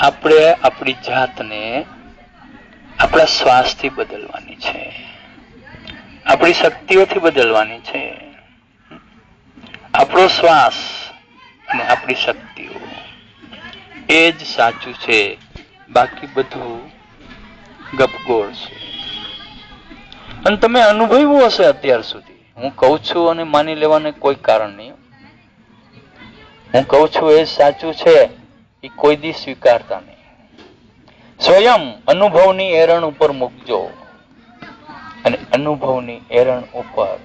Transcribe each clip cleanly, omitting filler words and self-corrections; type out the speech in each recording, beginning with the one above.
આપણે આપણી જાતને આપણા શ્વાસથી બદલવાની છે, આપણી શક્તિઓથી બદલવાની છે. આપણો શ્વાસ અને આપણી શક્તિઓ એ જ સાચું છે, બાકી બધું ગપગોળ છે. અને તમે અનુભવ્યું હશે અત્યાર સુધી. હું કઉ છું અને માની લેવાને કોઈ કારણ નહીં. હું કઉ છું એ સાચું છે એ કોઈ દી સ્વીકારતા નહીં. સ્વયં અનુભવની એરણ ઉપર મૂકજો અને અનુભવની એરણ ઉપર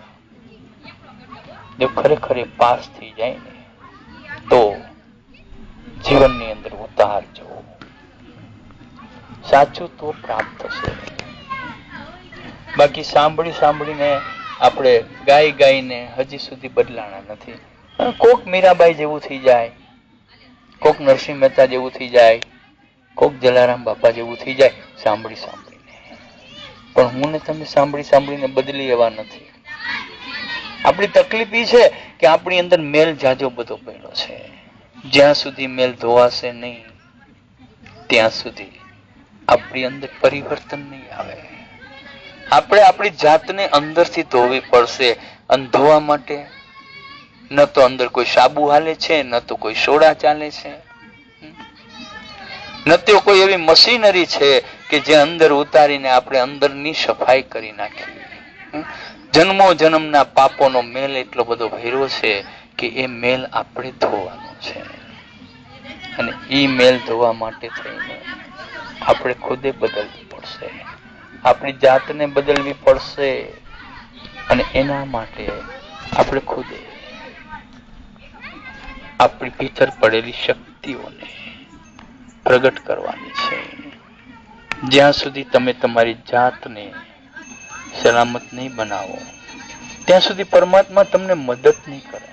જો ખરેખર પાસ થઈ જાય ને તો જીવનની અંદર ઉતારજો. સાચું તો પ્રાપ્ત થશે. બાકી સાંભળીને આપણે ગાઈને હજી સુધી બદલાણા નથી. કોક મીરાબાઈ જેવું થઈ જાય, કોક નરસિંહ મહેતા જેવું થઈ જાય, કોક જલારામ બાપા જેવું થઈ જાય સાંભળીને. પણ હું ને તમે સાંભળીને બદલી એવા નથી. આપણી તકલીફ એ છે કે આપણી અંદર મેલ જાજો બધો પડ્યો છે. જ્યાં સુધી મેલ ધોવાશે નહીં ત્યાં સુધી આપણી અંદર પરિવર્તન નહીં આવે. આપણે આપણી જાતને અંદરથી ધોવી પડશે. અને ધોવા માટે ન તો અંદર કોઈ સાબુ હાલે છે, ન તો કોઈ સોડા ચાલે છે, ન તો કોઈ એવી મશીનરી છે કે જે અંદર ઉતારીને આપણે અંદરની સફાઈ કરી નાખી. જન્મો જન્મના પાપોનો મેલ એટલો બધો ભર્યો છે કે એ મેલ આપણે ધોવાનો છે. અને એ મેલ ધોવા માટે થઈને આપણે ખુદે બદલવું પડશે, આપણી જાતને બદલવી પડશે. અને એના માટે આપણે ખુદે આપણી ભીતર પડેલી શક્તિઓને પ્રગટ કરવાની છે. જ્યાં સુધી તમે તમારી જાતને સલામત નહીં બનાવો ત્યાં સુધી પરમાત્મા તમને મદદ નહીં કરે.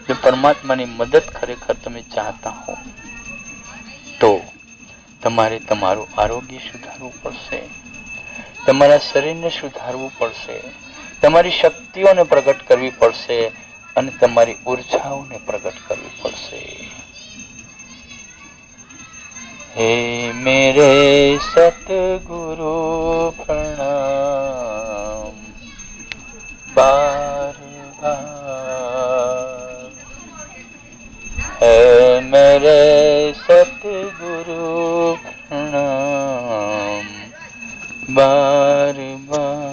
જો પરમાત્માની મદદ ખરેખર તમે ચાહતા હો તો તમારે તમારું આરોગ્ય સુધારવું પડશે, તમારા શરીરને સુધારવું પડશે, તમારી શક્તિઓને પ્રગટ કરવી પડશે અને તમારી ઉર્જાઓને પ્રગટ કરવી પડશે. હે મેરે સતગુરુ પ્રણામ બાર બાર. હે મેરે સતગુરુ પ્રણામ બાર